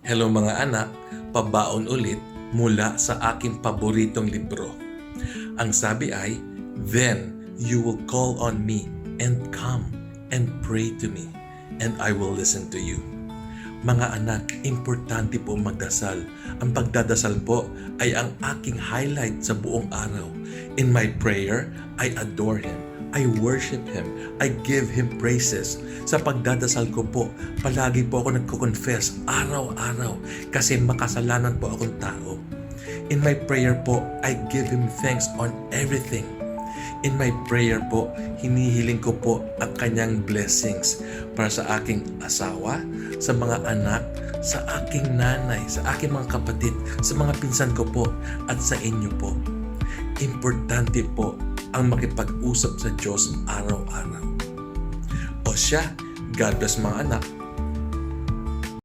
Hello mga anak, pabaon ulit mula sa aking paboritong libro. Ang sabi ay, "Then you will call on me and come and pray to me, and I will listen to you." Mga anak, importante po magdasal. Ang pagdadasal po ay ang aking highlight sa buong araw. In my prayer, I adore Him. I worship Him. I give Him praises. Sa pagdadasal ko po, palagi po ako nagko-confess araw-araw kasi makasalanan po akong tao. In my prayer po, I give Him thanks on everything. In my prayer po, hinihiling ko po ang kanyang blessings para sa aking asawa, sa mga anak, sa aking nanay, sa aking mga kapatid, sa mga pinsan ko po, at sa inyo po. Importante po ang makipag-usap sa Diyos araw-araw. O siya, God bless mga anak.